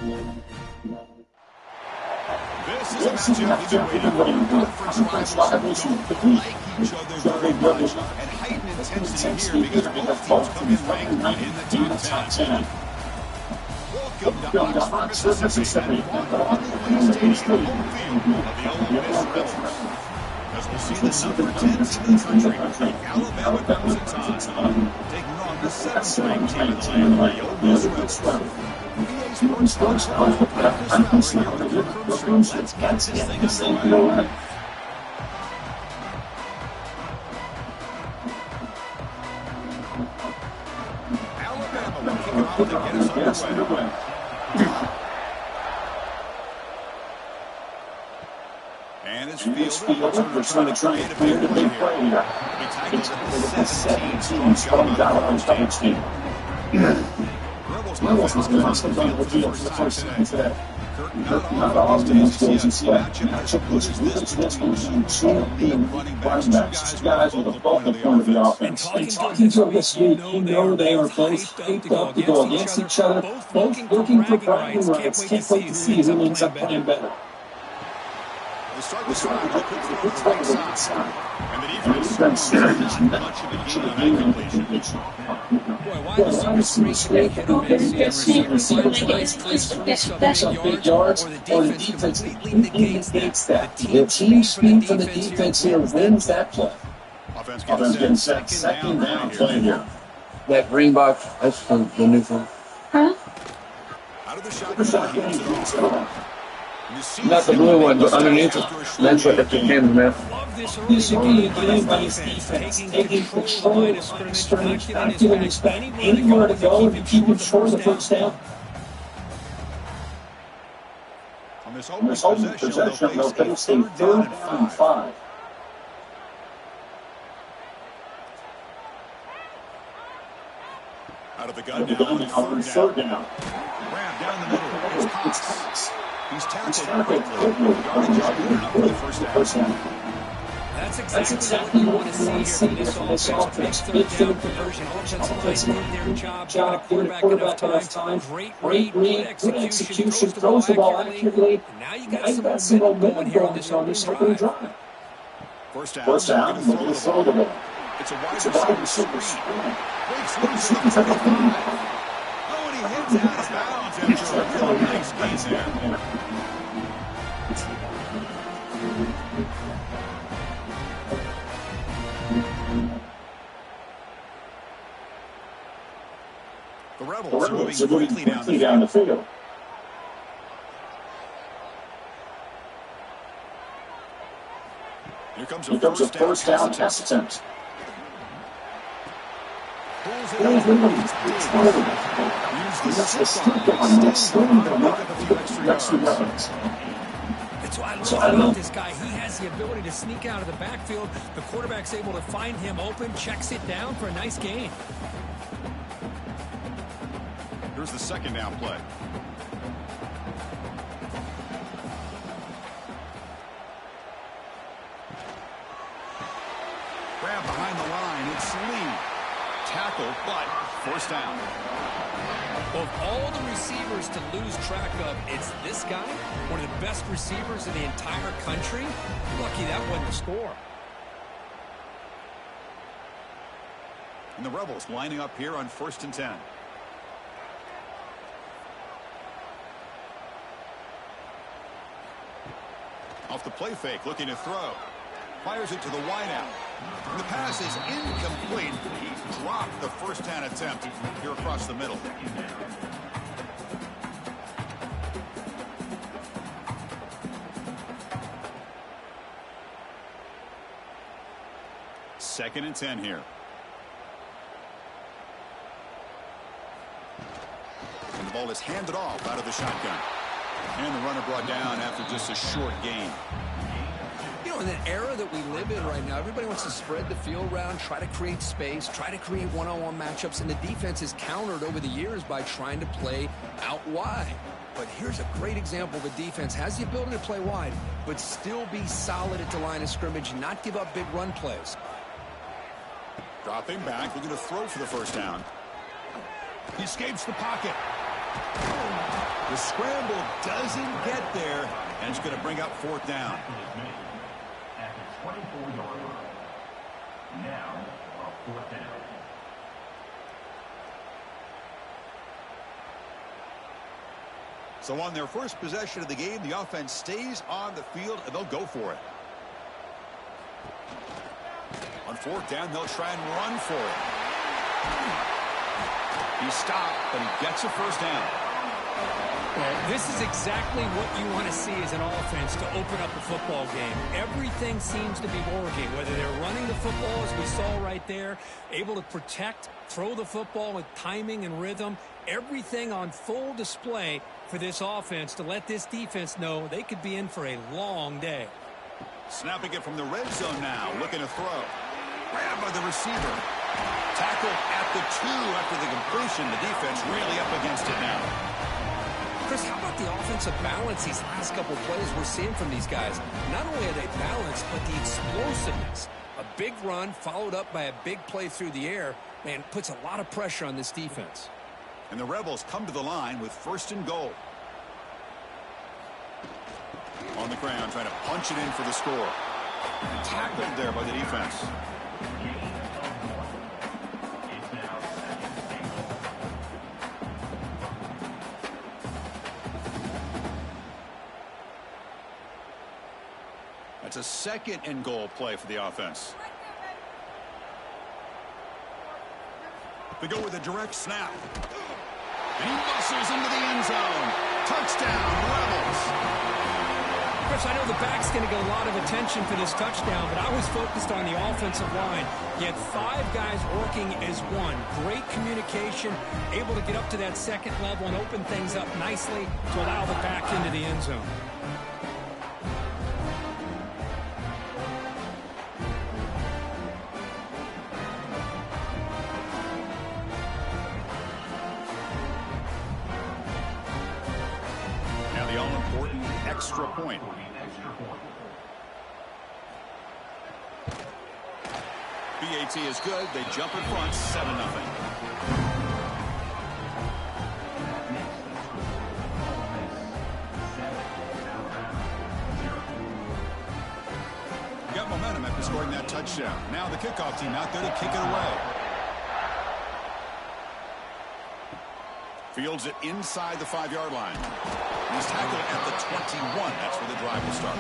This is a matchup you've been waiting for. Conference rivals who like each other very much, and heightened intensity here because both teams come in ranked in the top 10. Welcome to Oxford, Mississippi, and Waterloo Stadium, home field of the Ole Miss Rebels. As we'll see the number 10s in the country, Alabama Crimson Tide, taking on the 7th-ranked team in the land, the Ole Miss Rebels. PA Sports practice hour here with the Crimson. Let's get this thing underway. Alabama will kick off to get us underway. And it's fielded. Returner's trying to create a big play here. He tackled the 17 strong stage team. Rebels offense comes on the field for the first time today. Not all these days you see a matchup pushes this one. Two big running backs, two guys with a bulk of the offense. And talking to them this week, you know they are both hyped up to go against each other, both looking for bragging rights. Can't wait to see who ends up playing better. The start the right side. And the defense is not much of a gain on that completion. Boy, why the screen hit on this receiver finds some big yards, or the defense completely negates that. The team speed from the defense here wins that play. Offense getting set. Second down play here. That green box, that's the new thing. Huh? Out of the shotgun. Not the blue one, but underneath it. That's what the camera, man. This will be a game by his defense, taking control of the scrimmage, not giving his back anywhere to go, and keeping short of the first down. On this open possession, they'll face a 3rd down and 5. Out of the gun now, 3rd down. Ram down the middle. It's Cox. He's tackled quickly. Yardage is good enough for the first down. That's exactly what we want to see here from this offense. Big third conversion. Offensive line did their job. Give the quarterback enough time. Great read, good execution. Throws the ball accurately. Now you got some momentum going on this opening drive. First down. Looking to throw the ball. It's a wide receiver screen. Breaks loose at the 35. Oh, and he hits out of bounds after a really nice gain there. The Rebels are moving quickly down the field. Here comes a first down test attempt. Pulls it over. Use the stick on this one to make up a few extra yards. That's what I love about this guy. He has the ability to sneak out of the backfield. The quarterback's able to find him open, checks it down for a nice gain. Here's the 2nd down play. Grab behind the line. It's Lee. Tackle, but first down. Of all the receivers to lose track of, it's this guy, one of the best receivers in the entire country. Lucky that wasn't the score. And the Rebels lining up here on 1st and 10. Off the play fake, looking to throw. Fires it to the wideout. The pass is incomplete. He dropped the first down attempt here across the middle. Second and 10 here. And the ball is handed off out of the shotgun. And the runner brought down after just a short gain. You know, in the era that we live in right now, everybody wants to spread the field around, try to create space, try to create one-on-one matchups, and the defense is countered over the years by trying to play out wide. But here's a great example. The defense has the ability to play wide, but still be solid at the line of scrimmage, not give up big run plays. Dropping back, looking to throw for the first down. He escapes the pocket. The scramble doesn't get there, and it's going to bring up fourth down. At the 24-yard line. Now, a fourth down. So on their first possession of the game, the offense stays on the field, and they'll go for it. On fourth down, they'll try and run for it. He stopped, but he gets a first down. Well, this is exactly what you want to see as an offense to open up a football game. Everything seems to be working, whether they're running the football, as we saw right there, able to protect, throw the football with timing and rhythm, everything on full display for this offense to let this defense know they could be in for a long day. Snapping it from the red zone now, looking to throw. Grabbed by the receiver. Tackled at the 2 after the completion. The defense really up against it now. Chris, how about the offensive balance these last couple plays we're seeing from these guys? Not only are they balanced, but the explosiveness. A big run followed up by a big play through the air, man, puts a lot of pressure on this defense. And the Rebels come to the line with first and goal. On the ground, trying to punch it in for the score. Tackled there by the defense. That's a second and goal play for the offense. They go with a direct snap. And he muscles into the end zone. Touchdown, Rebels. Chris, I know the back's going to get a lot of attention for this touchdown, but I was focused on the offensive line. He had 5 guys working as one. Great communication, able to get up to that second level and open things up nicely to allow the back into the end zone. Now the all-important extra point. BAT is good. They jump in front, 7-0. Got momentum after scoring that touchdown. Now the kickoff team out there to kick it away. Fields it inside the 5-yard line. He's tackled at the 21. That's where the drive will start.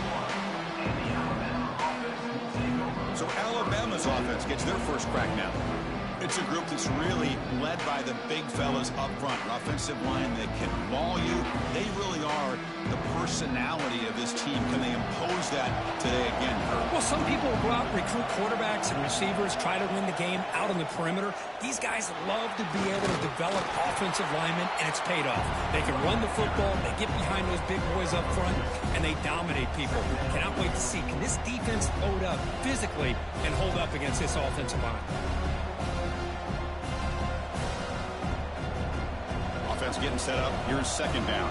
So Alabama's offense gets their first crack now. It's a group that's really led by the big fellas up front. An offensive line that can maul you. They really are the personality of this team. Can they impose that today again, Kurt? Well, some people will go out and recruit quarterbacks and receivers, try to win the game out on the perimeter. These guys love to be able to develop offensive linemen, and it's paid off. They can run the football, they get behind those big boys up front, and they dominate people. Cannot wait to see, can this defense load up physically and hold up against this offensive line? Offense getting set up. Here's second down.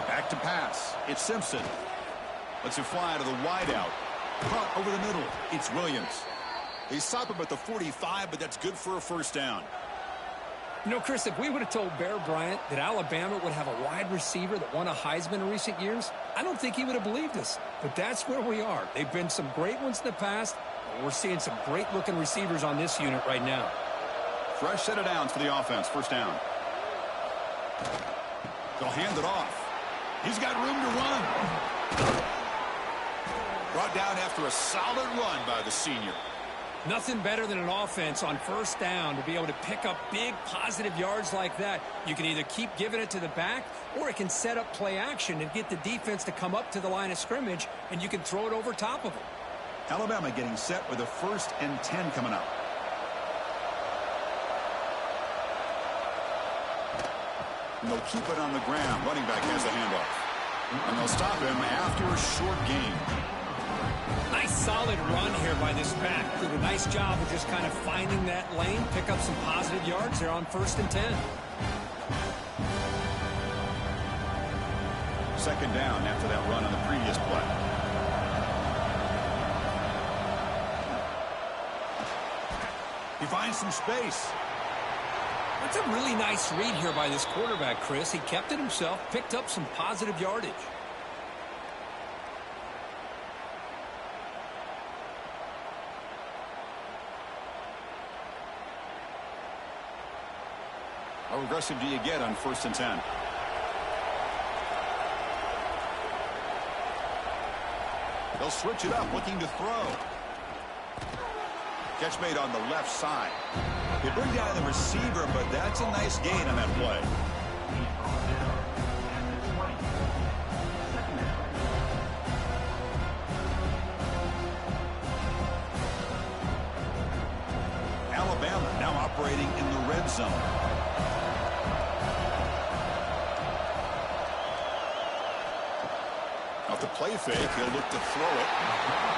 Back to pass. It's Simpson. Lets it fly to the wideout. Caught over the middle. It's Williams. They stop him at the 45, but that's good for a first down. You know, Chris, if we would have told Bear Bryant that Alabama would have a wide receiver that won a Heisman in recent years, I don't think he would have believed us. But that's where we are. They've been some great ones in the past, and we're seeing some great-looking receivers on this unit right now. Fresh set of downs for the offense. First down. They'll hand it off. He's got room to run. Brought down after a solid run by the senior. Nothing better than an offense on first down to be able to pick up big positive yards like that. You can either keep giving it to the back, or it can set up play action and get the defense to come up to the line of scrimmage, and you can throw it over top of them. Alabama getting set with a 1st and 10 coming up. And they'll keep it on the ground. Running back has the handoff. And they'll stop him after a short gain. Nice solid run here by this back. Did a nice job of just kind of finding that lane, pick up some positive yards there on 1st and 10. Second down after that run on the previous play. He finds some space. That's a really nice read here by this quarterback, Chris. He kept it himself, picked up some positive yardage. How aggressive do you get on 1st and 10? They'll switch it up, looking to throw. Catch made on the left side. They bring down the receiver, but that's a nice gain on that play. Alabama now operating in the red zone. Off the play fake, he'll look to throw it.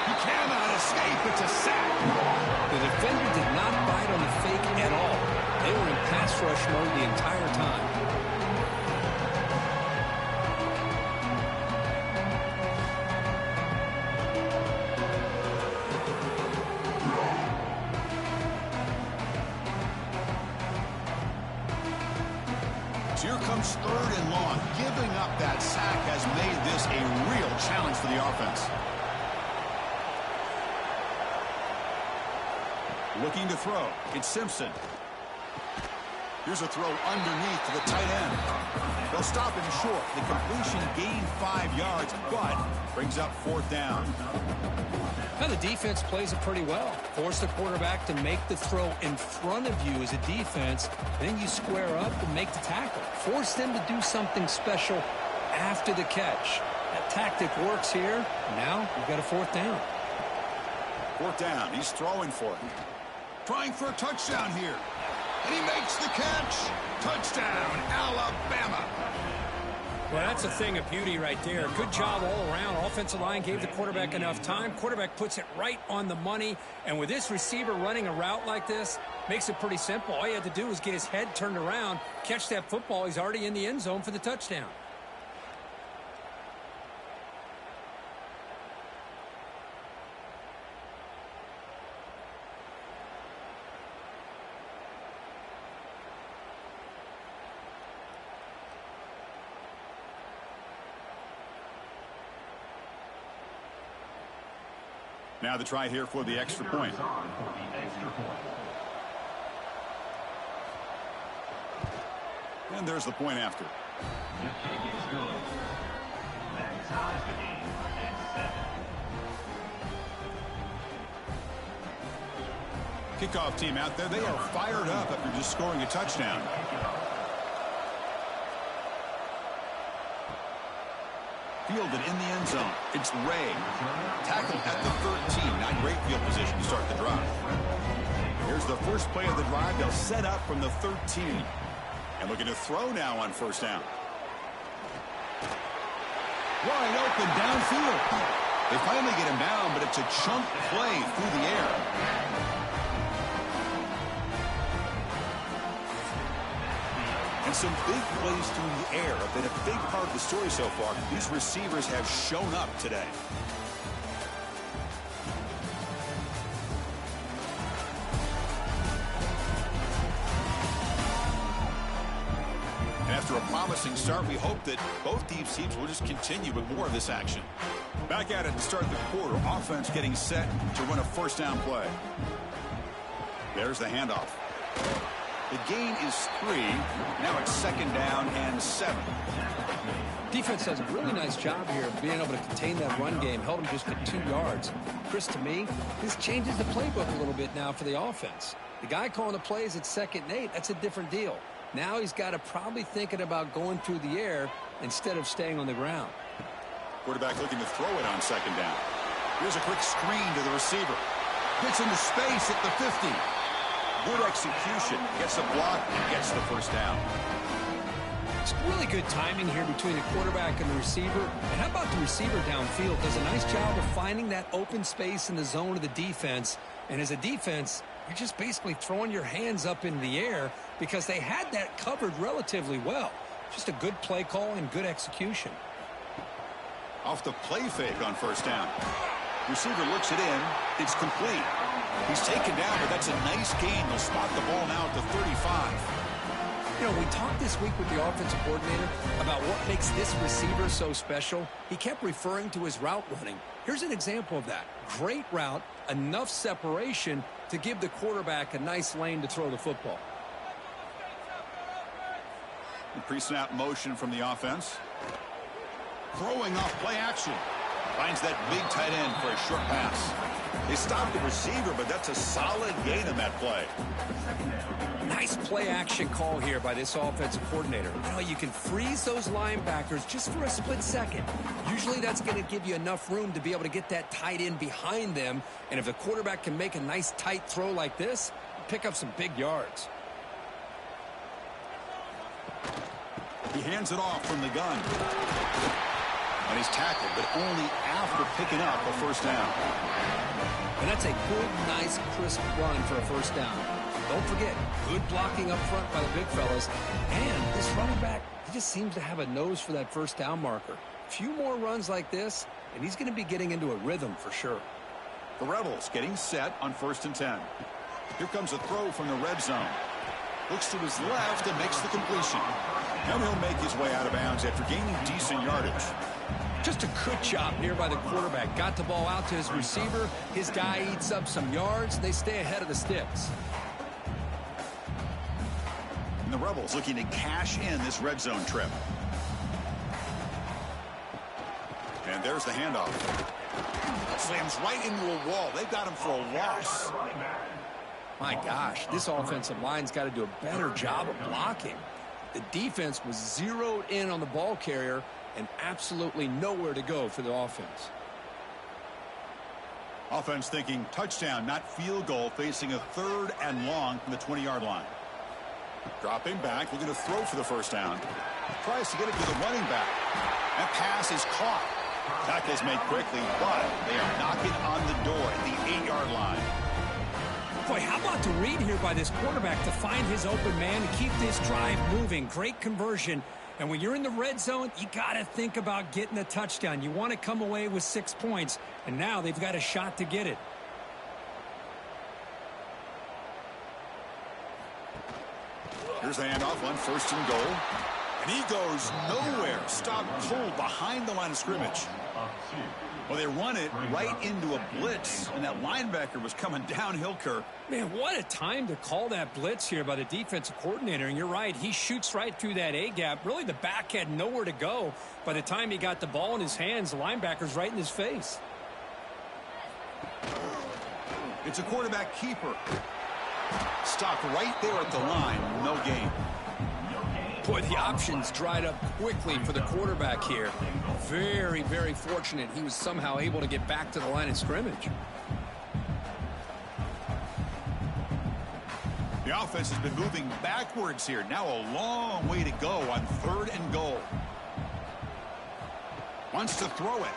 He cannot escape. It's a sack. The defender did not bite on the fake at all. They were in pass rush mode the entire time. So here comes 3rd and long. Giving up that sack has made this a real challenge for the offense. Looking to throw. It's Simpson. Here's a throw underneath to the tight end. They'll stop him short. The completion gained 5 yards, but brings up 4th down. Now the defense plays it pretty well. Force the quarterback to make the throw in front of you as a defense. Then you square up and make the tackle. Force them to do something special after the catch. That tactic works here. Now you've got a 4th down. 4th down. He's throwing for it. Trying for a touchdown here. And he makes the catch. Touchdown, Alabama. Well, that's a thing of beauty right there. Good job all around. Offensive line gave the quarterback enough time. Quarterback puts it right on the money. And with this receiver running a route like this, makes it pretty simple. All you had to do was get his head turned around, catch that football. He's already in the end zone for the touchdown. Now the try here for the extra point. And there's the point after. The kick is good. That ties the game at 7. Kickoff team out there. They are fired up after just scoring a touchdown. Fielded in the end zone. It's Ray. Tackled at the 13. Not great field position to start the drive. Here's the first play of the drive. They'll set up from the 13. And looking to throw now on 1st down. Wide open downfield. They finally get him down, but it's a chunk play through the air. And some big plays through the air have been a big part of the story so far. These receivers have shown up today. And after a promising start, we hope that both deep teams will just continue with more of this action. Back at it to start the quarter. Offense getting set to run a 1st down play. There's the handoff. The gain is 3. Now it's 2nd down and 7. Defense does a really nice job here of being able to contain that run game, held him just to 2 yards. Chris, to me, this changes the playbook a little bit now for the offense. The guy calling the plays at 2nd and 8, that's a different deal. Now he's got to probably thinking about going through the air instead of staying on the ground. Quarterback looking to throw it on 2nd down. Here's a quick screen to the receiver. Gets into space at the 50. Good execution. Gets a block and gets the 1st down. It's really good timing here between the quarterback and the receiver. And how about the receiver downfield? Does a nice job of finding that open space in the zone of the defense. And as a defense, you're just basically throwing your hands up in the air because they had that covered relatively well. Just a good play call and good execution. Off the play fake on 1st down. Receiver looks it in. It's complete. He's taken down, but that's a nice gain. They'll spot the ball now at the 35. You know, we talked this week with the offensive coordinator about what makes this receiver so special. He kept referring to his route running. Here's an example of that. Great route, enough separation to give the quarterback a nice lane to throw the football. Pre-snap motion from the offense. Throwing off play action. Finds that big tight end for a short pass. They stopped the receiver, but that's a solid gain in that play. Nice play action call here by this offensive coordinator. You know, you can freeze those linebackers just for a split second. Usually that's going to give you enough room to be able to get that tight end behind them. And if the quarterback can make a nice tight throw like this, pick up some big yards. He hands it off from the gun. And he's tackled, but only after picking up a first down. And that's a good, nice, crisp run for a first down. Don't forget, good blocking up front by the big fellas. And this running back, he just seems to have a nose for that first down marker. A few more runs like this, and he's going to be getting into a rhythm for sure. The Rebels getting set on 1st and 10. Here comes a throw from the red zone. Looks to his left and makes the completion. And he'll make his way out of bounds after gaining decent yardage. Just a good job here by the quarterback. Got the ball out to his receiver. His guy eats up some yards. They stay ahead of the sticks. And the Rebels looking to cash in this red zone trip. And there's the handoff. Slams right into a wall. They've got him for a loss. My gosh, this offensive line's got to do a better job of blocking. The defense was zeroed in on the ball carrier and absolutely nowhere to go for the offense. Offense thinking touchdown, not field goal, facing a 3rd and long from the 20-yard line. Dropping back, looking to throw for the first down. Tries to get it to the running back. That pass is caught. Tackle's made quickly, but they are knocking on the door at the 8-yard line. Boy, how about the read here by this quarterback to find his open man and keep this drive moving. Great conversion. And when you're in the red zone, you got to think about getting a touchdown. You want to come away with 6 points, and now they've got a shot to get it. Here's the handoff on 1st and goal. And he goes nowhere. Stopped cold behind the line of scrimmage. Well, they run it right into a blitz, and that linebacker was coming downhill, Kirk. Man, what a time to call that blitz here by the defensive coordinator. And you're right, he shoots right through that A-gap. Really, the back had nowhere to go. By the time he got the ball in his hands, the linebacker's right in his face. It's a quarterback keeper. Stopped right there at the line. No gain. Boy, the options dried up quickly for the quarterback here. Very, very fortunate he was somehow able to get back to the line of scrimmage. The offense has been moving backwards here. Now a long way to go on 3rd and goal. Wants to throw it.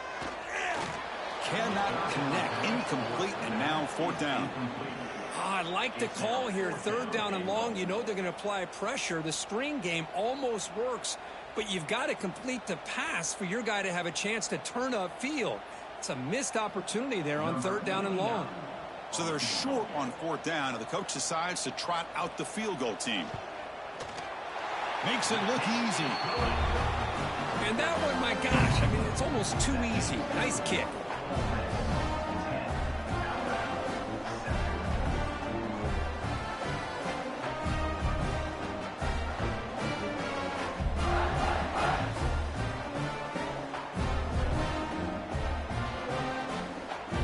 Cannot connect. Incomplete, and now 4th down. I like the call here. 3rd down and long. You know they're going to apply pressure. The screen game almost works, but you've got to complete the pass for your guy to have a chance to turn upfield. It's a missed opportunity there on 3rd down and long. So they're short on 4th down, and the coach decides to trot out the field goal team. Makes it look easy. And that one, my gosh, I mean, it's almost too easy. Nice kick.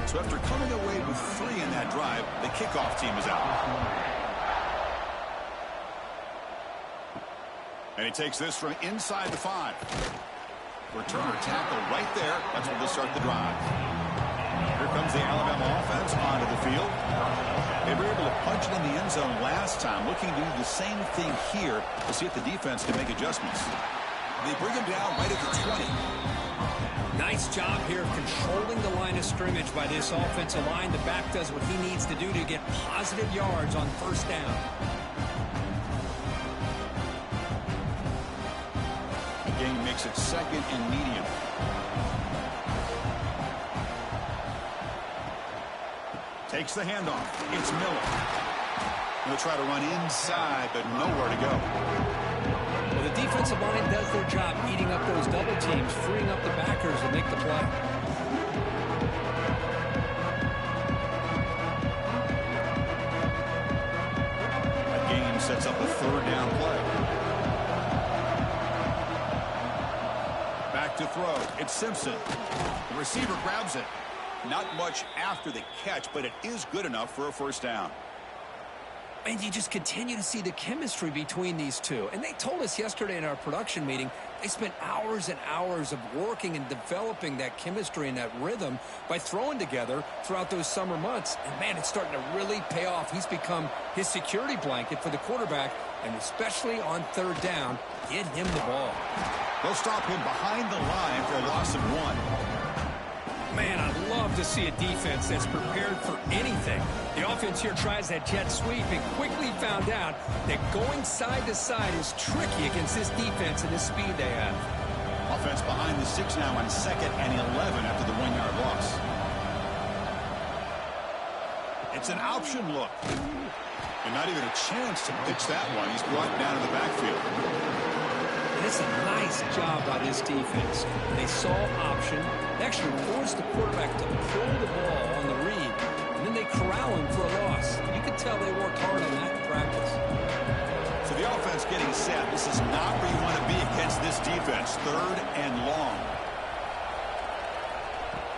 So after coming away with 3 in that drive, the kickoff team is out. And he takes this from inside the 5. Returner tackle right there. That's where they'll start the drive. Here comes the Alabama offense onto the field. They were able to punch it in the end zone last time, looking to do the same thing here to see if the defense can make adjustments. They bring him down right at the 20. Nice job here of controlling the line of scrimmage by this offensive line. The back does what he needs to do to get positive yards on 1st down. The game makes it 2nd and medium. Takes the handoff. It's Miller. They'll try to run inside, but nowhere to go. Well, the defensive line does their job eating up those double teams, freeing up the backers to make the play. That game sets up a third down play. Back to throw. It's Simpson. The receiver grabs it. Not much after the catch, but it is good enough for a first down. And you just continue to see the chemistry between these two. And they told us yesterday in our production meeting, they spent hours and hours of working and developing that chemistry and that rhythm by throwing together throughout those summer months. And, man, it's starting to really pay off. He's become his security blanket for the quarterback, and especially on third down, get him the ball. They'll stop him behind the line for a loss of 1. Man, I'd love to see a defense that's prepared for anything. The offense here tries that jet sweep and quickly found out that going side to side is tricky against this defense and the speed they have. Offense behind the 6 now on 2nd and 11 after the 1-yard loss. It's an option look. And not even a chance to pitch that one. He's brought down to the backfield. It's a nice job by this defense. They saw option. They actually forced the quarterback to pull the ball on the read, and then they corral him for a loss. You could tell they worked hard on that in practice. So the offense getting set. This is not where you want to be against this defense. 3rd and long.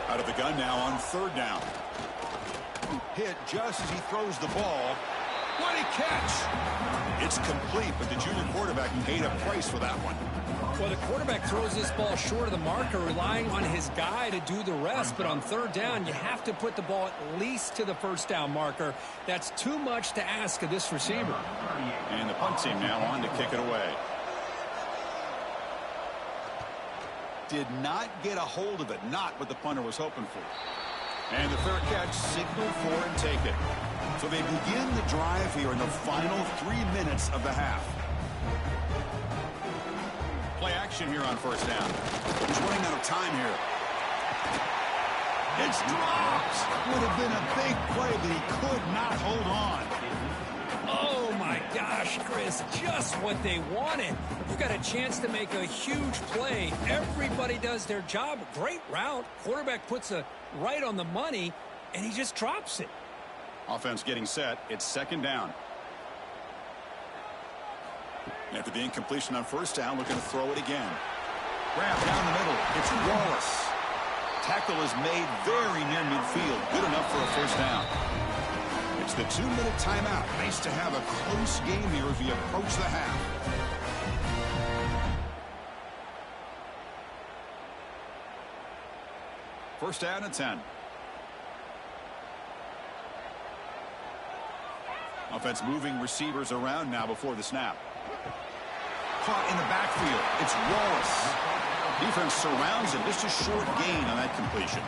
Out of the gun now on 3rd down. Hit just as he throws the ball. What a catch! It's complete, but the junior quarterback paid a price for that one. Well, the quarterback throws this ball short of the marker, relying on his guy to do the rest. But on 3rd down, you have to put the ball at least to the first down marker. That's too much to ask of this receiver. And the punt team now on to kick it away. Did not get a hold of it. Not what the punter was hoping for. And the fair catch, signal for and take it. So they begin the drive here in the final 3 minutes of the half. Play action here on 1st down. He's running out of time here. It's dropped. Would have been a big play, but he could not hold on. Oh, my gosh, Chris, just what they wanted. You've got a chance to make a huge play. Everybody does their job. Great route. Quarterback puts it right on the money, and he just drops it. Offense getting set. It's 2nd down. After the incompletion on 1st down, looking to throw it again. Grab down the middle. It's Wallace. Tackle is made very near midfield. Good enough for a 1st down. It's the 2-minute timeout. Nice to have a close game here as we approach the half. First down and 10. Offense moving receivers around now before the snap. Caught in the backfield. It's Wallace. Defense surrounds him. Just a short gain on that completion.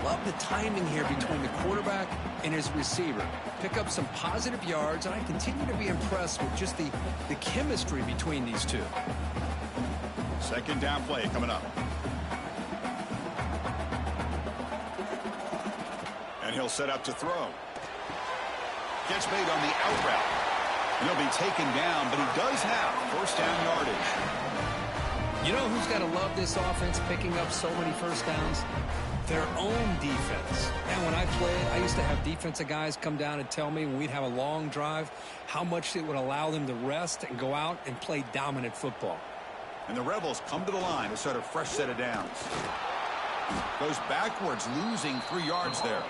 Love the timing here between the quarterback and his receiver. Pick up some positive yards, and I continue to be impressed with just the chemistry between these two. 2nd down play coming up. And he'll set up to throw. Gets made on the out route. And he'll be taken down, but he does have 1st down yardage. You know who's got to love this offense picking up so many 1st downs? Their own defense. And when I played, I used to have defensive guys come down and tell me when we'd have a long drive how much it would allow them to rest and go out and play dominant football. And the Rebels come to the line to start a fresh set of downs. Goes backwards, losing 3 yards there.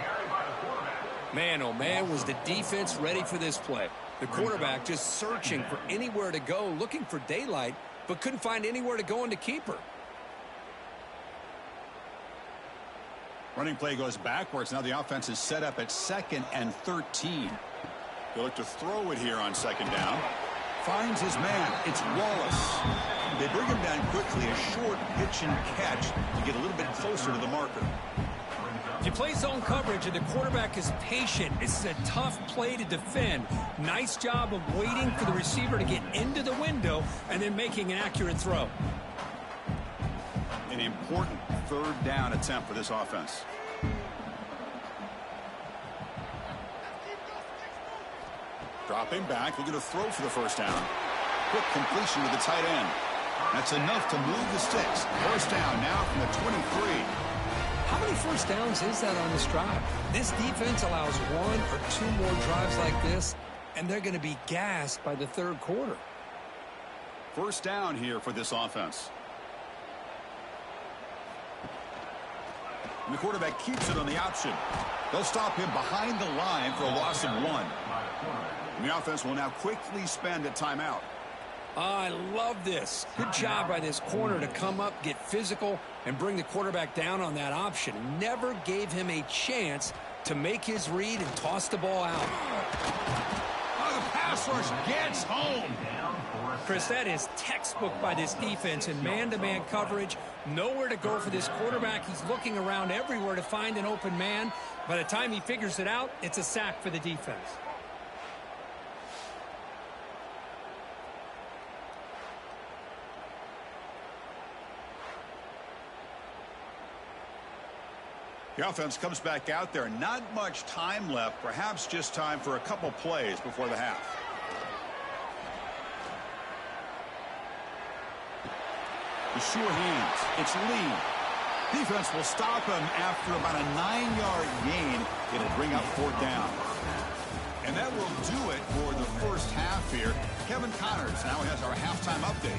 Man, oh man, was the defense ready for this play. The quarterback just searching for anywhere to go, looking for daylight, but couldn't find anywhere to go into keeper. Running play goes backwards. Now the offense is set up at 2nd and 13. They'll look to throw it here on 2nd down. Finds his man. It's Wallace. They bring him down quickly. A short pitch and catch to get a little bit closer to the marker. If you play zone coverage and the quarterback is patient, this is a tough play to defend. Nice job of waiting for the receiver to get into the window and then making an accurate throw. An important 3rd down attempt for this offense. Dropping back, looking to throw for the first down. Quick completion to the tight end. That's enough to move the sticks. First down now from the 23. How many first downs is that on this drive? This defense allows one or two more drives like this, and they're going to be gassed by the third quarter. First down here for this offense. And the quarterback keeps it on the option. They'll stop him behind the line for a loss of 1. And the offense will now quickly spend a timeout. I love this. Good job by this corner to come up, get physical, and bring the quarterback down on that option. Never gave him a chance to make his read and toss the ball out. Oh, the pass rush gets home. Chris, that is textbook by this defense in man-to-man coverage. Nowhere to go for this quarterback. He's looking around everywhere to find an open man. By the time he figures it out, it's a sack for the defense. The offense comes back out there. Not much time left. Perhaps just time for a couple plays before the half. The sure hands. It's Lee. Defense will stop him after about a 9-yard gain. It'll bring up fourth down. And that will do it for the first half here. Kevin Connors now has our halftime update.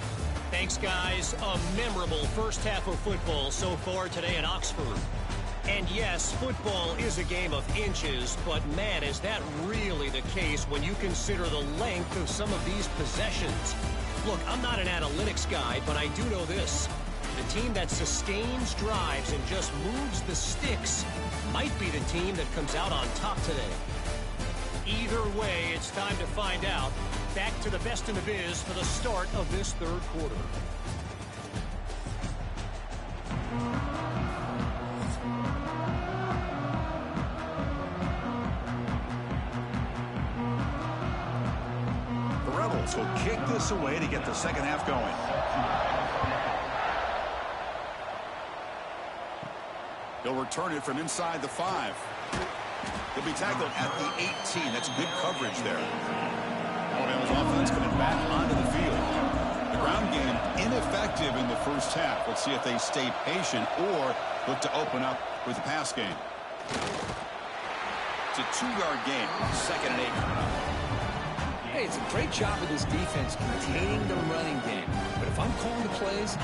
Thanks, guys. A memorable first half of football so far today in Oxford. And yes, football is a game of inches, but man, is that really the case when you consider the length of some of these possessions. Look, I'm not an analytics guy, but I do know this. The team that sustains drives and just moves the sticks might be the team that comes out on top today. Either way, it's time to find out. Back to the best in the biz for the start of this third quarter. The Rebels will kick this away to get the second half going. He'll return it from inside the 5. He'll be tackled at the 18. That's good coverage there. Alabama's offense coming back onto the field. The ground game ineffective in the first half. Let's see if they stay patient or look to open up with the pass game. It's a 2-yard game. Second and 8 coming up. Hey, it's a great job of this defense containing the running game. But if I'm calling the plays,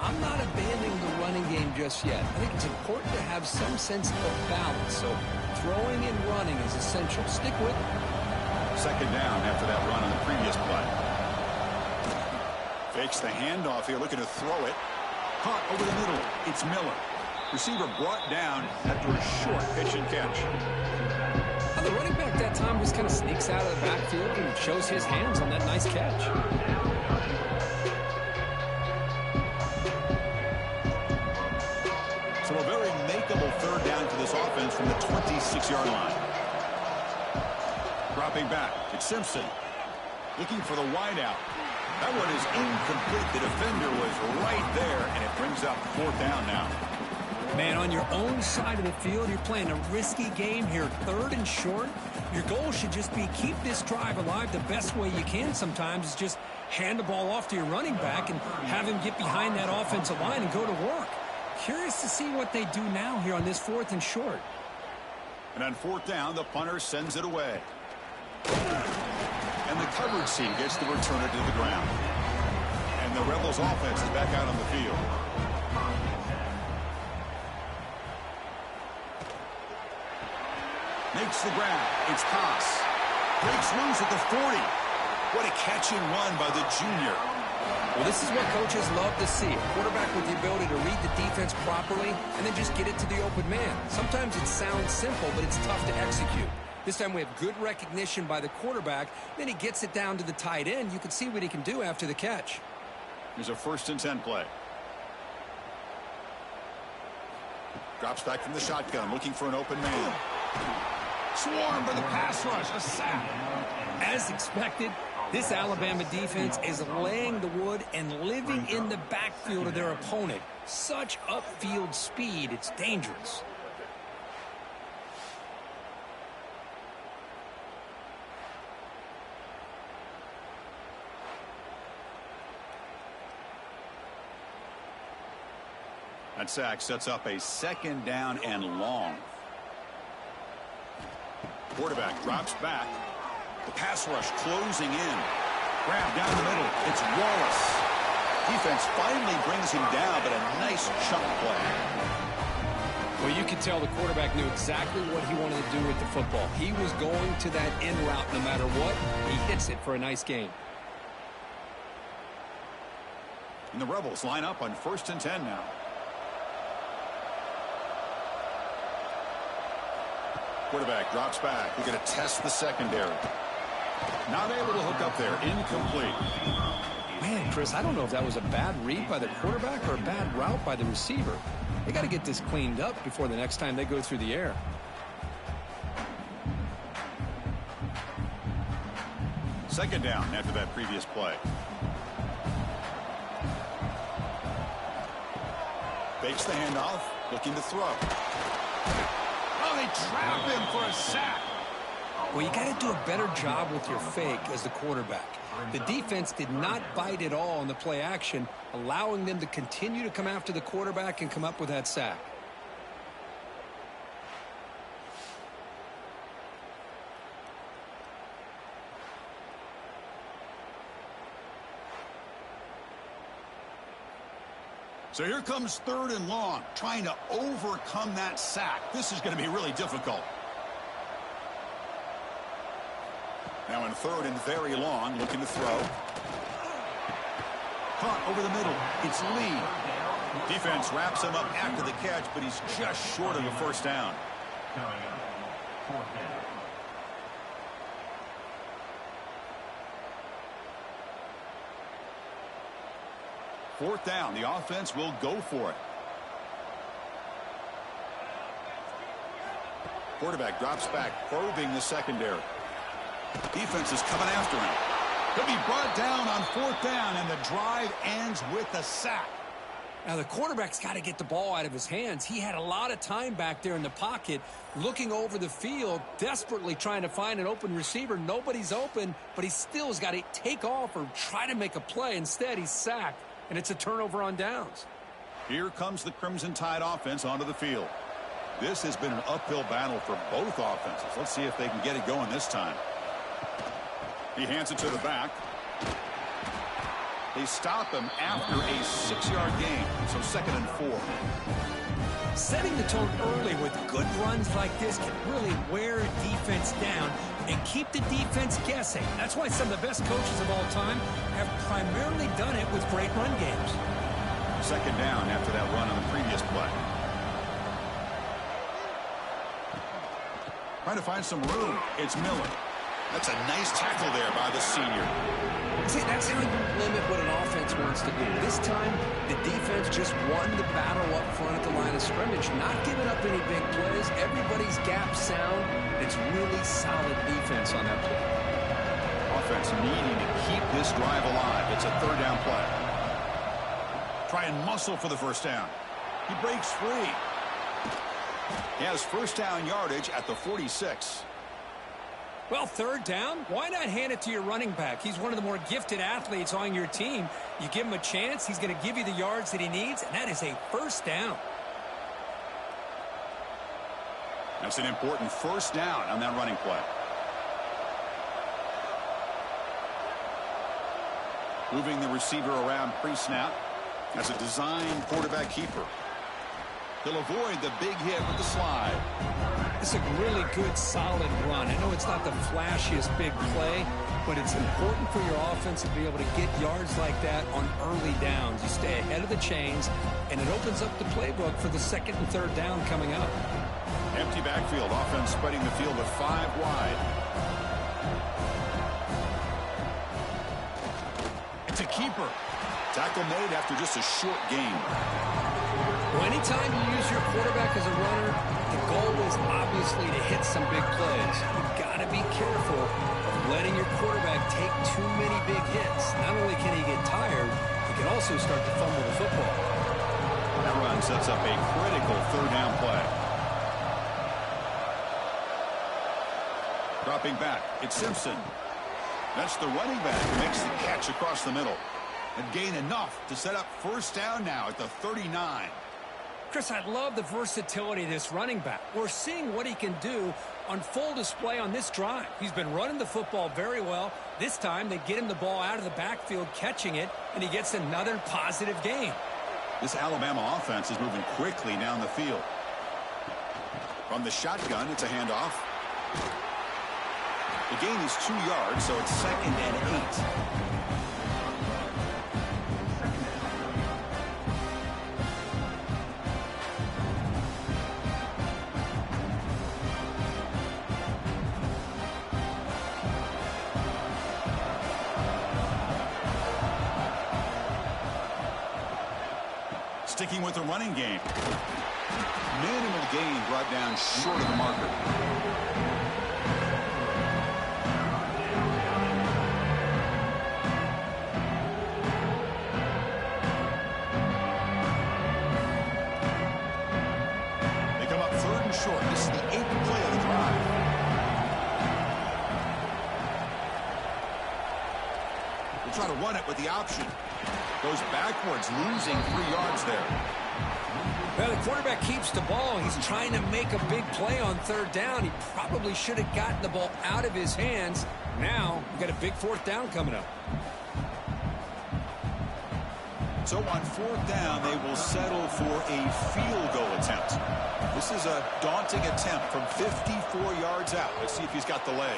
I'm not abandoning the running game just yet. I think it's important to have some sense of balance. So throwing and running is essential. Stick with it. Second down after that run on the previous play. Fakes the handoff here, looking to throw it. Caught over the middle. It's Miller. Receiver brought down after a short pitch and catch. The running back that time just kind of sneaks out of the backfield and shows his hands on that nice catch. So a very makeable third down for this offense from the 26-yard line. Dropping back, it's Simpson. Looking for the wideout. That one is incomplete. The defender was right there, and it brings up fourth down now. Man, on your own side of the field, you're playing a risky game here, third and short. Your goal should just be keep this drive alive the best way you can sometimes is just hand the ball off to your running back and have him get behind that offensive line and go to work. Curious to see what they do now here on this fourth and short. And on fourth down, the punter sends it away. And the coverage team gets the returner to the ground. And the Rebels offense is back out on the field. Makes the grab. It's Haas. Breaks loose at the 40. What a catch and run by the junior. Well, this is what coaches love to see. A quarterback with the ability to read the defense properly and then just get it to the open man. Sometimes it sounds simple, but it's tough to execute. This time we have good recognition by the quarterback. Then he gets it down to the tight end. You can see what he can do after the catch. Here's a 1st and 10 play. Drops back from the shotgun, looking for an open man. Swarmed by the pass rush, a sack. As expected, this Alabama defense is laying the wood and living in the backfield of their opponent. Such upfield speed, it's dangerous. That sack sets up a 2nd down and long. Quarterback drops back. The pass rush closing in. Grab down the middle. It's Wallace. Defense finally brings him down, but a nice chunk play. Well, you could tell the quarterback knew exactly what he wanted to do with the football. He was going to that in route no matter what. He hits it for a nice gain. And the Rebels line up on 1st and 10 now. Quarterback drops back. We're going to test the secondary. Not able to hook up there. Incomplete. Man, Chris, I don't know if that was a bad read by the quarterback or a bad route by the receiver. They got to get this cleaned up before the next time they go through the air. Second down after that previous play. Fakes the handoff, looking to throw. Oh, they trap him for a sack. Well, you got to do a better job with your fake as the quarterback. The defense did not bite at all on the play action, allowing them to continue to come after the quarterback and come up with that sack. So here comes 3rd and long, trying to overcome that sack. This is going to be really difficult. Now in 3rd and very long, looking to throw. Caught over the middle. It's Lee. Defense wraps him up after the catch, but he's just short of a 1st down. Coming up, 4th down. 4th down. The offense will go for it. Quarterback drops back, probing the secondary. Defense is coming after him. He'll be brought down on 4th down, and the drive ends with a sack. Now, the quarterback's got to get the ball out of his hands. He had a lot of time back there in the pocket, looking over the field, desperately trying to find an open receiver. Nobody's open, but he still has got to take off or try to make a play. Instead, he's sacked, and it's a turnover on downs. Here comes the Crimson Tide offense onto the field. This has been an uphill battle for both offenses. Let's see if they can get it going this time. He hands it to the back. They stop him after a 6-yard gain, so 2nd and 4. Setting the tone early with good runs like this can really wear a defense down and keep the defense guessing. That's why some of the best coaches of all time have primarily done it with great run games. 2nd down after that run on the previous play. Trying to find some room. It's Miller. That's a nice tackle there by the senior. See, that's how you limit what an offense wants to do. This time, the defense just won the battle up front at the line of scrimmage, not giving up any big plays. Everybody's gap sound. It's really solid defense on that play. Offense needing to keep this drive alive. It's a 3rd down play. Try and muscle for the 1st down. He breaks free. He has 1st down yardage at the 46. Well, 3rd down, why not hand it to your running back? He's one of the more gifted athletes on your team. You give him a chance, he's going to give you the yards that he needs, and that is a 1st down. That's an important 1st down on that running play. Moving the receiver around pre-snap as a design quarterback keeper. He'll avoid the big hit with the slide. It's a really good, solid run. I know it's not the flashiest big play, but it's important for your offense to be able to get yards like that on early downs. You stay ahead of the chains, and it opens up the playbook for the 2nd and 3rd down coming up. Empty backfield. Offense spreading the field to 5 wide. It's a keeper. Tackle made after just a short gain. Well, anytime you use your quarterback as a runner, the goal is obviously to hit some big plays. You've got to be careful of letting your quarterback take too many big hits. Not only can he get tired, he can also start to fumble the football. That run sets up a critical 3rd down play. Dropping back, it's Simpson. That's the running back who makes the catch across the middle. And gain enough to set up 1st down now at the 39. Chris, I love the versatility of this running back. We're seeing what he can do on full display on this drive. He's been running the football very well. This time, they get him the ball out of the backfield, catching it, and he gets another positive gain. This Alabama offense is moving quickly down the field. From the shotgun, it's a handoff. The gain is 2 yards, so it's 2nd and 8. Sticking with the running game. Minimal gain brought down short of the marker. They come up 3rd and short. This is the 8th play of the drive. We'll try to run it with the option. Goes backwards, losing 3 yards there. Well, the quarterback keeps the ball. He's trying to make a big play on 3rd down. He probably should have gotten the ball out of his hands. Now, we've got a big 4th down coming up. So on 4th down, they will settle for a field goal attempt. This is a daunting attempt from 54 yards out. Let's see if he's got the leg.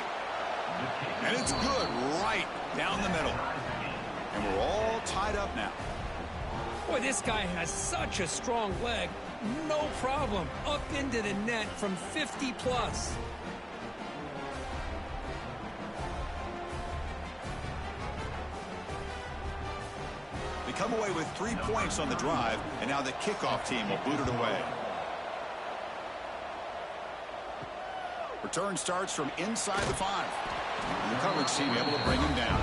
And it's good right down the middle. And we're all tied up now. Boy, this guy has such a strong leg. No problem. Up into the net from 50 plus. They come away with 3 points on the drive, and now the kickoff team will boot it away. Return starts from inside the 5. And the coverage team able to bring him down.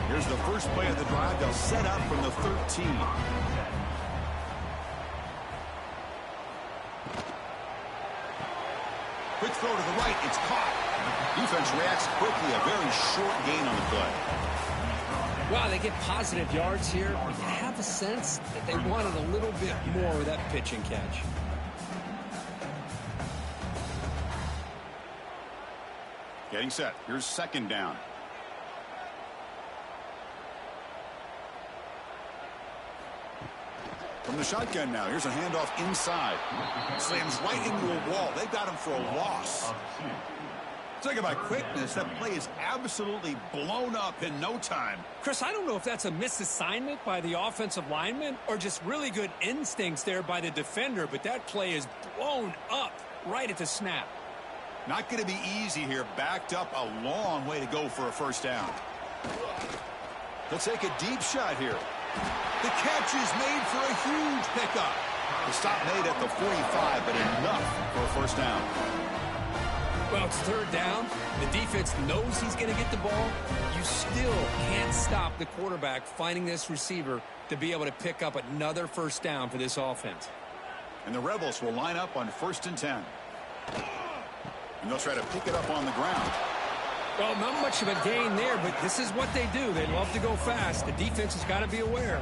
Here's the first play of the drive. They'll set up from the 13. Quick throw to the right. It's caught. Defense reacts quickly. A very short gain on the play. Wow, they get positive yards here. You have a sense that they wanted a little bit more with that pitch and catch. Getting set. Here's 2nd down. From the shotgun now. Here's a handoff inside. Slams right into a wall. They got him for a loss. Talk about quickness. That play is absolutely blown up in no time. Chris, I don't know if that's a misassignment by the offensive lineman or just really good instincts there by the defender, but that play is blown up right at the snap. Not going to be easy here. Backed up a long way to go for a 1st down. They'll take a deep shot here. The catch is made for a huge pickup. The stop made at the 45, but enough for a 1st down. Well, it's 3rd down. The defense knows he's going to get the ball. You still can't stop the quarterback finding this receiver to be able to pick up another 1st down for this offense. And the Rebels will line up on 1st and 10. And they'll try to pick it up on the ground. Well, not much of a gain there, but this is what they do. They love to go fast. The defense has got to be aware.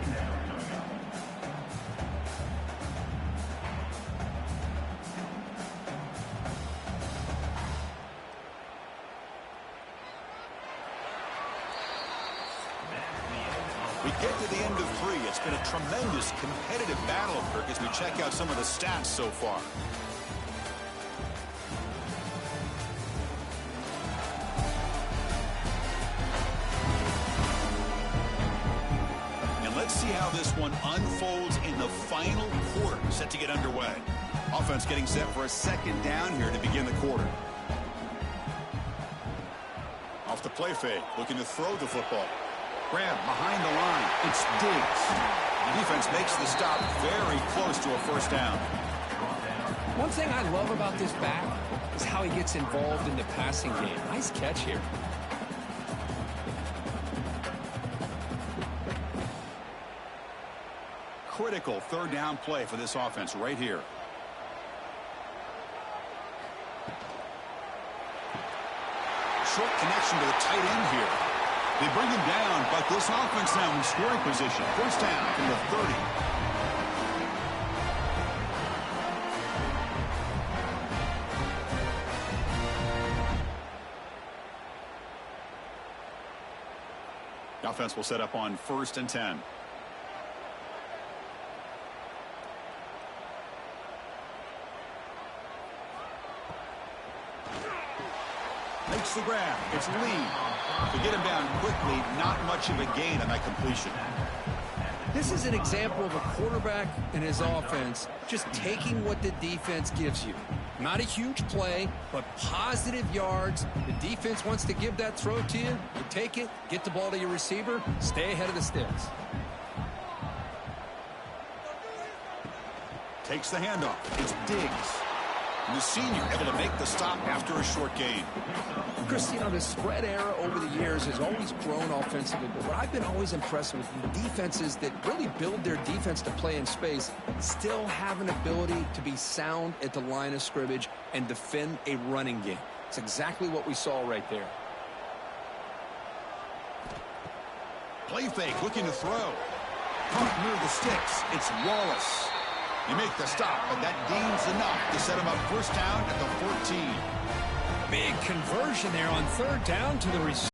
We get to the end of 3. It's been a tremendous competitive battle, Kirk, as we check out some of the stats so far. Let's see how this one unfolds in the final quarter, set to get underway. Offense getting set for a 2nd down here to begin the quarter. Off the play fake, looking to throw the football. Grab behind the line. It's Diggs. The defense makes the stop very close to a 1st down. One thing I love about this back is how he gets involved in the passing game. Nice catch here. Critical 3rd down play for this offense right here. Short connection to the tight end here. They bring him down, but this offense now in scoring position. 1st down from the 30. Offense will set up on 1st and 10. Makes the grab. It's Lee. To get him down quickly, not much of a gain on that completion. This is an example of a quarterback and his offense just taking what the defense gives you. Not a huge play, but positive yards. The defense wants to give that throw to you. You take it, get the ball to your receiver, stay ahead of the sticks. Takes the handoff. It's Diggs. And the senior able to make the stop after a short gain. Chris, you know, the spread era over the years has always grown offensively, but what I've been always impressed with defenses that really build their defense to play in space still have an ability to be sound at the line of scrimmage and defend a running game. It's exactly what we saw right there. Play fake, looking to throw. Caught near the sticks. It's Wallace. They make the stop, but that gains enough to set him up 1st down at the 14. Big conversion there on 3rd down to the receiver.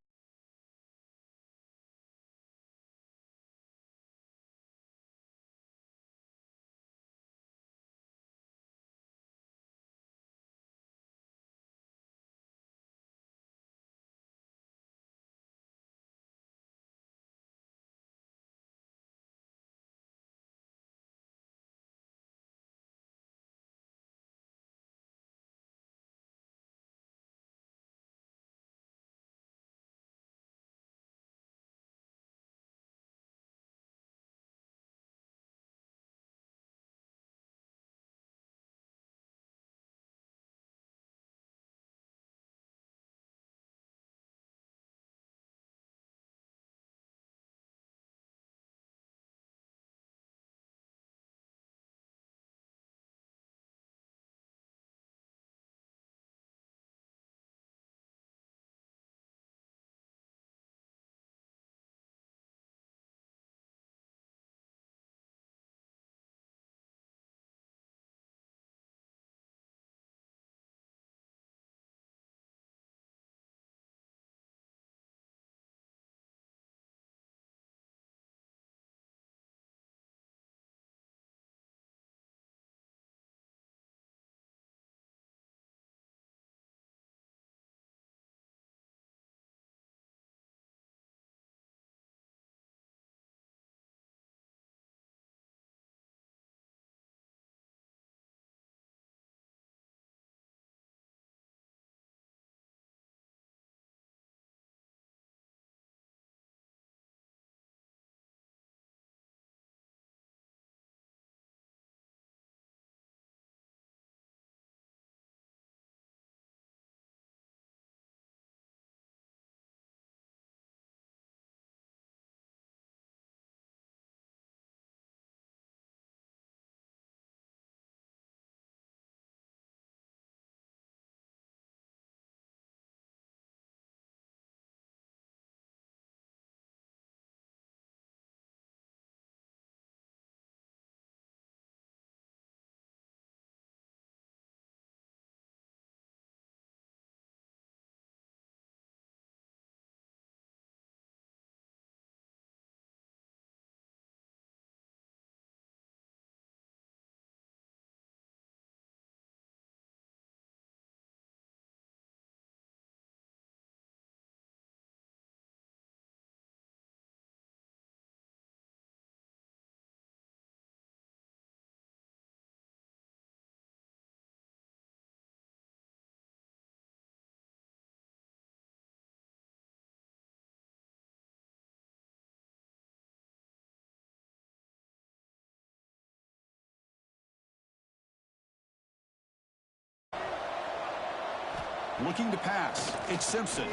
Looking to pass. It's Simpson.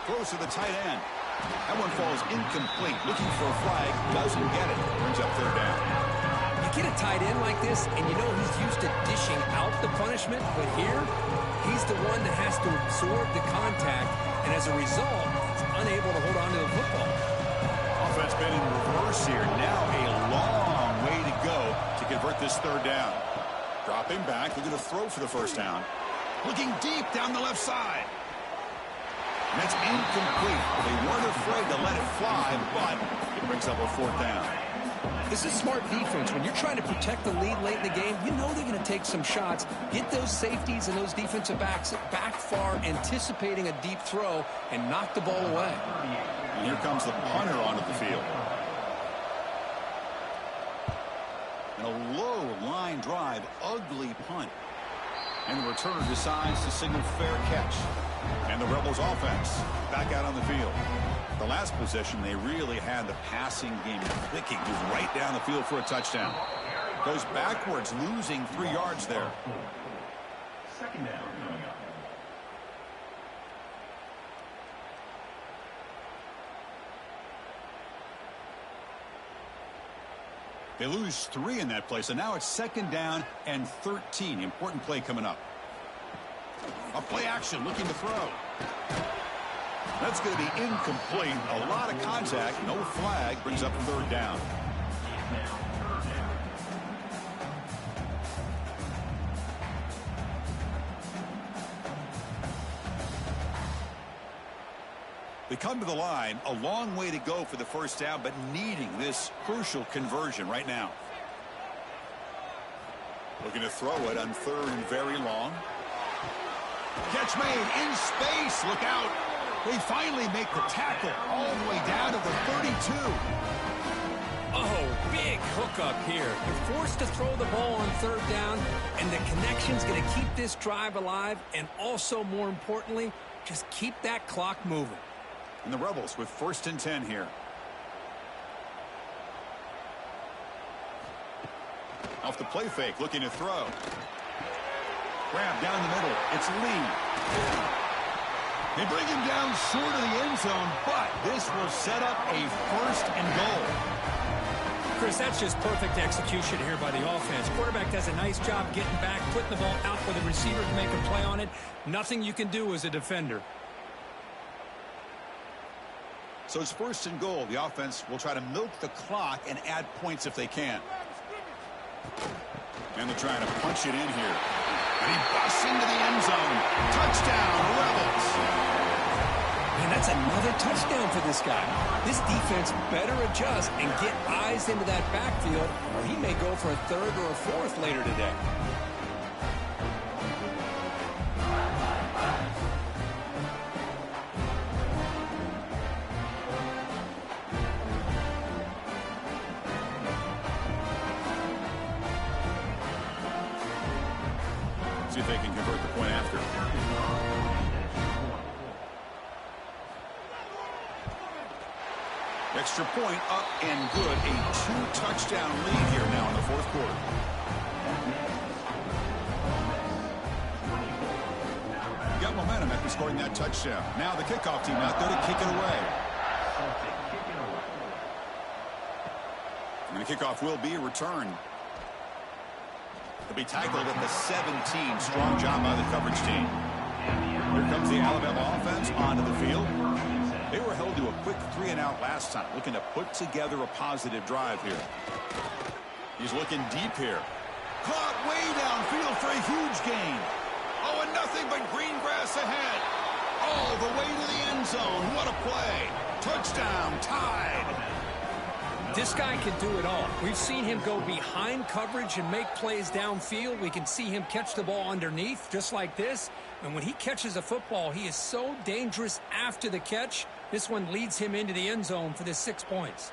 Throws to the tight end. That one falls incomplete. Looking for a flag. Doesn't get it. Brings up 3rd down. You get a tight end like this, and you know he's used to dishing out the punishment, but here, he's the one that has to absorb the contact, and as a result, he's unable to hold on to the football. Offense been in reverse here. Now a long way to go to convert this 3rd down. Dropping back, looking to throw for the 1st down. Looking deep down the left side. That's incomplete. They weren't afraid to let it fly, but it brings up a 4th down. This is smart defense. When you're trying to protect the lead late in the game, you know they're going to take some shots. Get those safeties and those defensive backs back far, anticipating a deep throw, and knock the ball away. And here comes the punter onto the field. And a low line drive, ugly punt. And the returner decides to signal fair catch. And the Rebels offense back out on the field. The last possession, they really had the passing game clicking. Moves right down the field for a touchdown. Goes backwards, losing 3 yards there. 2nd down coming up. They lose 3 in that play, so now it's 2nd down and 13. Important play coming up. A play action, looking to throw. That's going to be incomplete. A lot of contact, no flag, brings up 3rd down. They come to the line, a long way to go for the 1st down, but needing this crucial conversion right now. Looking to throw it on 3rd and very long. Catch made in space. Look out. They finally make the tackle all the way down to the 32. Oh, big hookup here. They're forced to throw the ball on 3rd down, and the connection's going to keep this drive alive, and also, more importantly, just keep that clock moving. And the Rebels with 1st and 10 here. Off the play fake, looking to throw. Grab down the middle. It's Lee. They bring him down short of the end zone, but this will set up a 1st and goal. Chris, that's just perfect execution here by the offense. Quarterback does a nice job getting back, putting the ball out for the receiver to make a play on it. Nothing you can do as a defender. So it's 1st and goal. The offense will try to milk the clock and add points if they can. And they're trying to punch it in here. And he busts into the end zone. Touchdown, Rebels. And that's another touchdown for this guy. This defense better adjust and get eyes into that backfield, or he may go for a 3rd or a 4th later today. See if they can convert the point after. Extra point up and good. A 2-touchdown lead here now in the 4th quarter. Got momentum after scoring that touchdown. Now the kickoff team out there to kick it away. And the kickoff will be a return. They'll be tackled at the 17. Strong job by the coverage team. Here comes the Alabama offense onto the field. They were held to a quick 3-and-out last time, looking to put together a positive drive here. He's looking deep here. Caught way downfield for a huge gain. Oh, and nothing but green grass ahead. All the way to the end zone. What a play. Touchdown, tied. This guy can do it all. We've seen him go behind coverage and make plays downfield. We can see him catch the ball underneath, just like this. And when he catches a football, he is so dangerous after the catch. This one leads him into the end zone for the 6 points.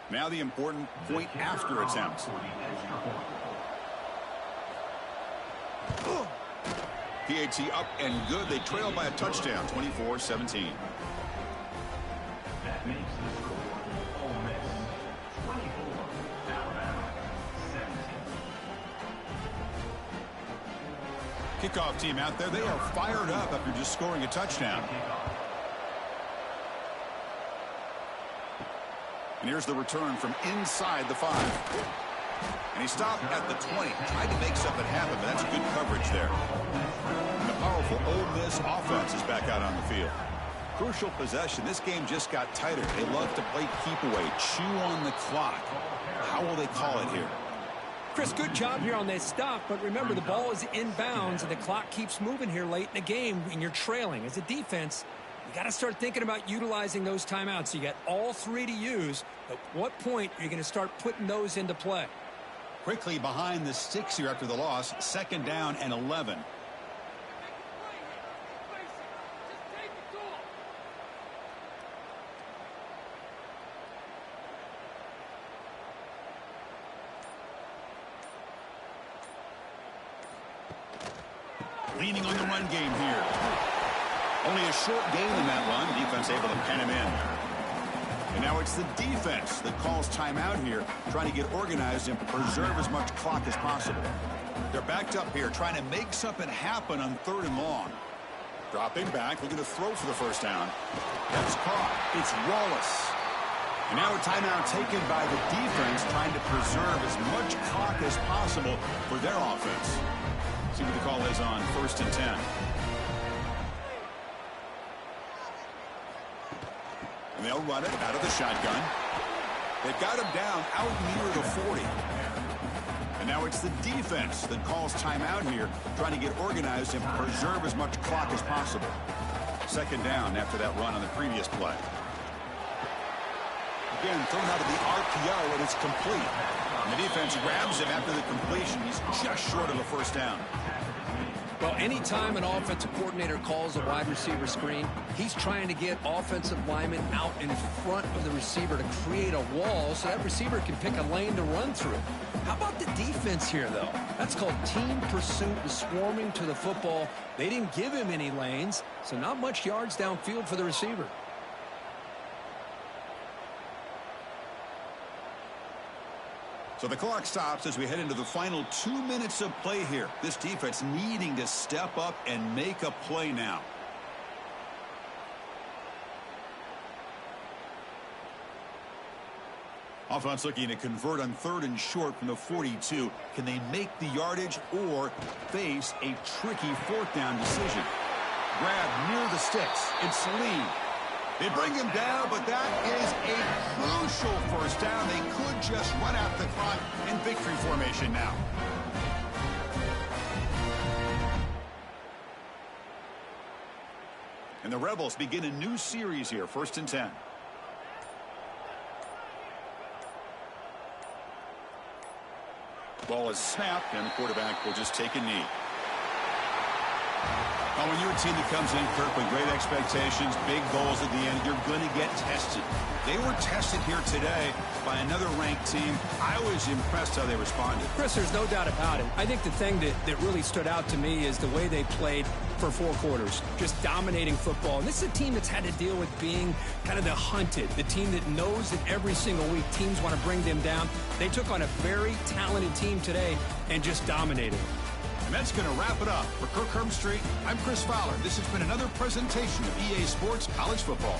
Now the important point after attempt. PAT up and good. They trail by a touchdown, 24-17. That makes the score Ole Miss 24, Alabama 17. Kickoff team out there. They are fired up after just scoring a touchdown. And here's the return from inside the 5. And he stopped at the 20. Tried to make something happen, but that's good coverage there. And the powerful Ole Miss offense is back out on the field. Crucial possession. This game just got tighter. They love to play keep away, chew on the clock. How will they call it here? Chris, good job here on that stop, but remember the ball is inbounds and the clock keeps moving here late in the game and you're trailing. As a defense, you got to start thinking about utilizing those timeouts. You got all three to use. At what point are you going to start putting those into play? Quickly behind the 6 here after the loss, 2nd down and 11. Leaning on the run game here. Only a short gain in that run. Defense able to pen him in. And now it's the defense that calls timeout here, trying to get organized and preserve as much clock as possible. They're backed up here, trying to make something happen on 3rd and long. Dropping back, looking to throw for the first down. That's caught. It's Wallace. And now a timeout taken by the defense, trying to preserve as much clock as possible for their offense. See what the call is on 1st and 10. And they'll run it out of the shotgun. They've got him down out near the 40. And now it's the defense that calls timeout here, trying to get organized and preserve as much clock as possible. 2nd down after that run on the previous play. Again, thrown out of the RPO, and it's complete. And the defense grabs him after the completion. He's just short of a first down. Well, anytime an offensive coordinator calls a wide receiver screen, he's trying to get offensive linemen out in front of the receiver to create a wall so that receiver can pick a lane to run through. How about the defense here, though? That's called team pursuit and swarming to the football. They didn't give him any lanes, so not much yards downfield for the receiver. So the clock stops as we head into the final 2 minutes of play here. This defense needing to step up and make a play now. Offense looking to convert on 3rd and short from the 42. Can they make the yardage or face a tricky 4th down decision? Grab near the sticks. It's Lee. They bring him down, but that is a crucial first down. They could just run out the clock in victory formation now. And the Rebels begin a new series here, 1st and 10. Ball is snapped, and the quarterback will just take a knee. Now, when you're a team that comes in, Kirk, with great expectations, big goals at the end, you're going to get tested. They were tested here today by another ranked team. I was impressed how they responded. Chris, there's no doubt about it. I think the thing that really stood out to me is the way they played for 4 quarters, just dominating football. And this is a team that's had to deal with being kind of the hunted, the team that knows that every single week teams want to bring them down. They took on a very talented team today and just dominated. And that's going to wrap it up. For Kirk Street, I'm Chris Fowler. This has been another presentation of EA Sports College Football.